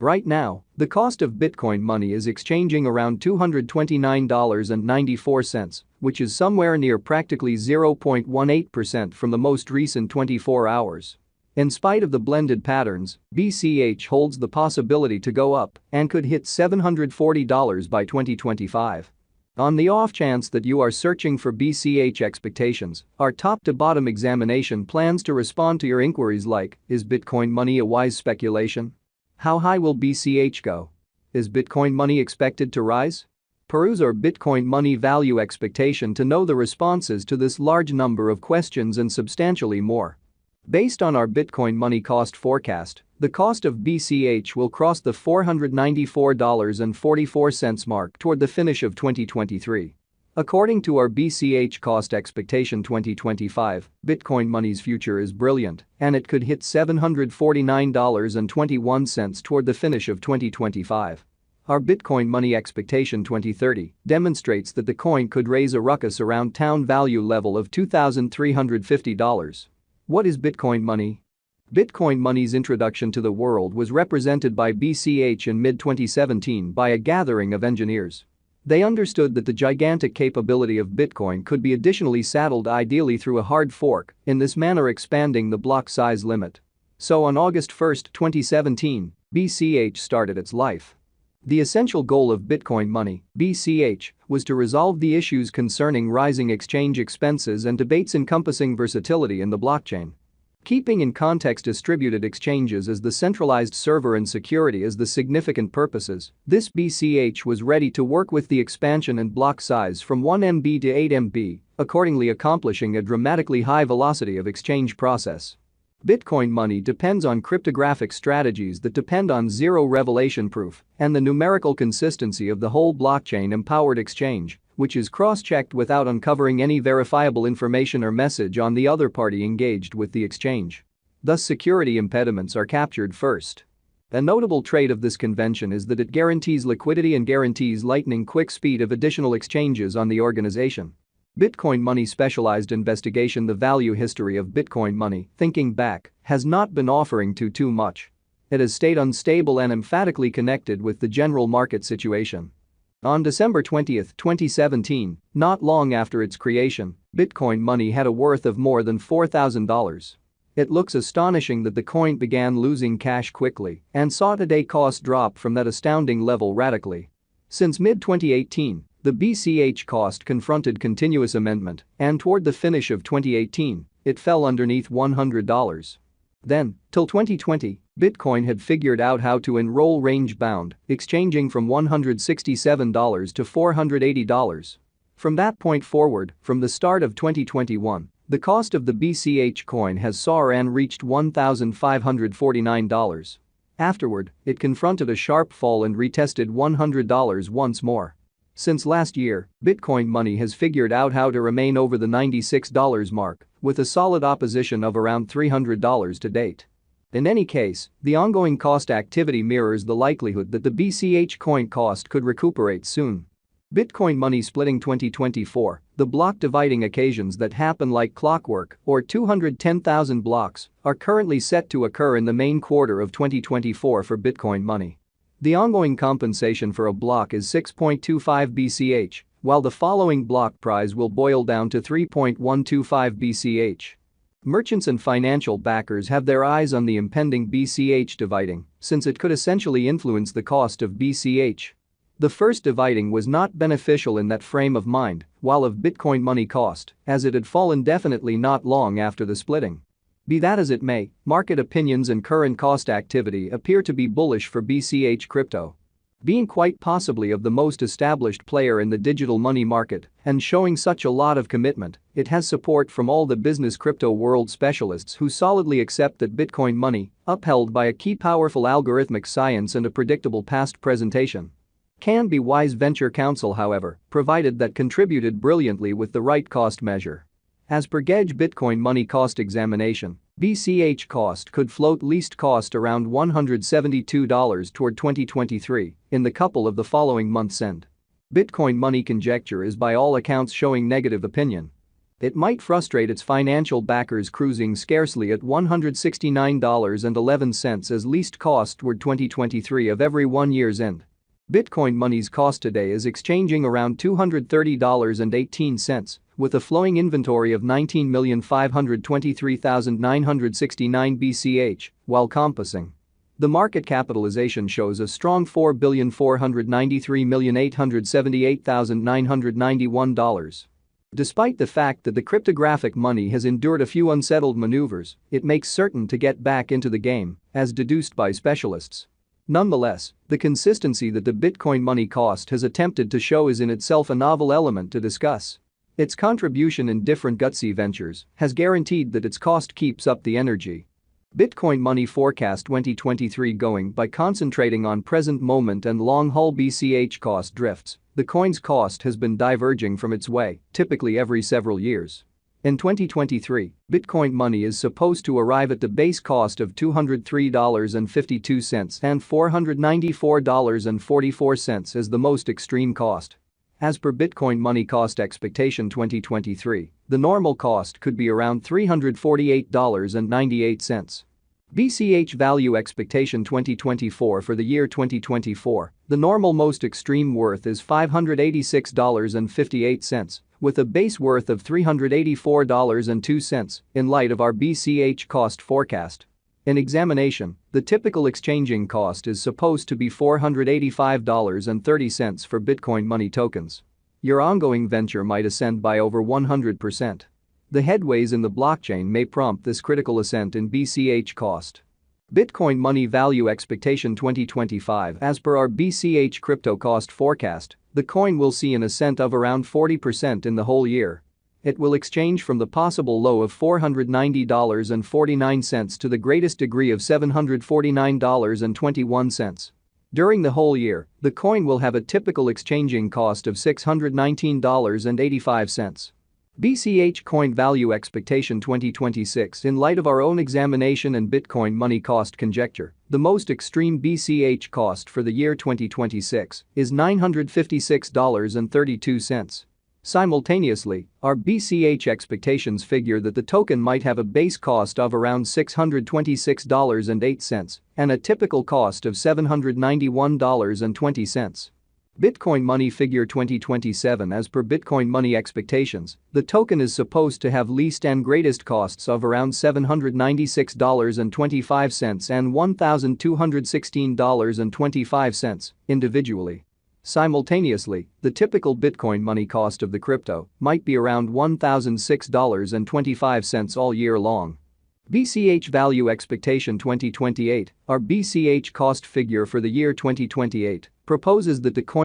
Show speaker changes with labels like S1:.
S1: Right now, the cost of Bitcoin money is exchanging around $229.94, which is somewhere near practically 0.18% from the most recent 24 hours. In spite of the blended patterns, BCH holds the possibility to go up and could hit $740 by 2025. On the off chance that you are searching for BCH expectations, our top-to-bottom examination plans to respond to your inquiries like, is Bitcoin money a wise speculation? How high will BCH go? Is Bitcoin money expected to rise? Peruse our Bitcoin money value expectation to know the responses to this large number of questions and substantially more. Based on our Bitcoin money cost forecast, the cost of BCH will cross the $494.44 mark toward the finish of 2023. According to our BCH cost expectation 2025, Bitcoin money's future is brilliant, and it could hit $749.21 toward the finish of 2025. Our Bitcoin money expectation 2030 demonstrates that the coin could raise a ruckus around town value level of $2,350. What is Bitcoin money? Bitcoin money's introduction to the world was represented by BCH in mid-2017 by a gathering of engineers. They understood that the gigantic capability of Bitcoin could be additionally saddled ideally through a hard fork, in this manner expanding the block size limit. So on August 1, 2017, BCH started its life. The essential goal of Bitcoin money, BCH, was to resolve the issues concerning rising exchange expenses and debates encompassing versatility in the blockchain. Keeping in context distributed exchanges as the centralized server and security as the significant purposes, this BCH was ready to work with the expansion and block size from 1 MB to 8 MB, accordingly accomplishing a dramatically high velocity of exchange process. Bitcoin money depends on cryptographic strategies that depend on zero revelation proof and the numerical consistency of the whole blockchain-empowered exchange, which is cross-checked without uncovering any verifiable information or message on the other party engaged with the exchange. Thus, security impediments are captured first. A notable trait of this convention is that it guarantees liquidity and guarantees lightning-quick speed of additional exchanges on the organization. Bitcoin money specialized investigation. The value history of Bitcoin money, thinking back, has not been offering too much. It has stayed unstable and emphatically connected with the general market situation. On December 20, 2017, not long after its creation, Bitcoin money had a worth of more than $4,000. It looks astonishing that the coin began losing cash quickly and saw today cost drop from that astounding level radically. Since mid-2018, the BCH cost confronted continuous amendment, and toward the finish of 2018, it fell underneath $100. Then, till 2020, Bitcoin had figured out how to enroll range-bound, exchanging from $167 to $480. From that point forward, from the start of 2021, the cost of the BCH coin has soared and reached $1,549. Afterward, it confronted a sharp fall and retested $100 once more. Since last year, Bitcoin money has figured out how to remain over the $96 mark, with a solid opposition of around $300 to date. In any case, the ongoing cost activity mirrors the likelihood that the BCH coin cost could recuperate soon. Bitcoin money splitting 2024, the block dividing occasions that happen like clockwork, or 210,000 blocks, are currently set to occur in the main quarter of 2024 for Bitcoin money. The ongoing compensation for a block is 6.25 BCH, while the following block price will boil down to 3.125 BCH. Merchants and financial backers have their eyes on the impending BCH dividing, since it could essentially influence the cost of BCH. The first dividing was not beneficial in that frame of mind, while of Bitcoin money cost, as it had fallen definitely not long after the splitting. Be that as it may, market opinions and current cost activity appear to be bullish for BCH crypto. Being quite possibly of the most established player in the digital money market and showing such a lot of commitment, it has support from all the business crypto world specialists who solidly accept that Bitcoin money, upheld by a key powerful algorithmic science and a predictable past presentation, can be wise. Venture counsel, however, provided that contributed brilliantly with the right cost measure. As per Bch Bitcoin money cost examination, BCH cost could float least cost around $172 toward 2023 in the couple of the following months end. Bitcoin money conjecture is by all accounts showing negative opinion. It might frustrate its financial backers, cruising scarcely at $169.11 as least cost toward 2023 of every 1 year's end. Bitcoin Money's cost today is exchanging around $230.18, with a flowing inventory of 19,523,969 Bch, while compassing. The market capitalization shows a strong $4,493,878,991. Despite the fact that the cryptographic money has endured a few unsettled maneuvers, it makes certain to get back into the game, as deduced by specialists. Nonetheless, the consistency that the Bitcoin money cost has attempted to show is in itself a novel element to discuss. Its contribution in different gutsy ventures has guaranteed that its cost keeps up the energy. Bitcoin Money forecast 2023 going by concentrating on present moment and long-haul Bch cost drifts. The coin's cost has been diverging from its way, typically every several years. In 2023, Bitcoin Money is supposed to arrive at the base cost of $203.52 and $494.44 as the most extreme cost. As per Bitcoin Money cost expectation 2023, the normal cost could be around $348.98. Bch value expectation 2024 for the year 2024, the normal most extreme worth is $586.58, with a base worth of $384.02 in light of our Bch cost forecast. In examination, the typical exchanging cost is supposed to be $485.30 for Bitcoin Money tokens. Your ongoing venture might ascend by over 100%. The headways in the blockchain may prompt this critical ascent in Bch cost. Bitcoin Money value expectation 2025. As per our Bch crypto cost forecast, the coin will see an ascent of around 40% in the whole year. It will exchange from the possible low of $490.49 to the greatest degree of $749.21. During the whole year, the coin will have a typical exchanging cost of $619.85. Bch coin value expectation 2026. In light of our own examination and Bitcoin Money cost conjecture, the most extreme Bch cost for the year 2026 is $956.32. Simultaneously, our Bch expectations figure that the token might have a base cost of around $626.08 and a typical cost of $791.20. Bitcoin Money figure 2027. As per Bitcoin Money expectations, the token is supposed to have least and greatest costs of around $796.25 and $1,216.25 individually. Simultaneously, the typical Bitcoin Money cost of the crypto might be around $1,006.25 all year long. Bch value expectation 2028. Our Bch cost figure for the year 2028 proposes that the coin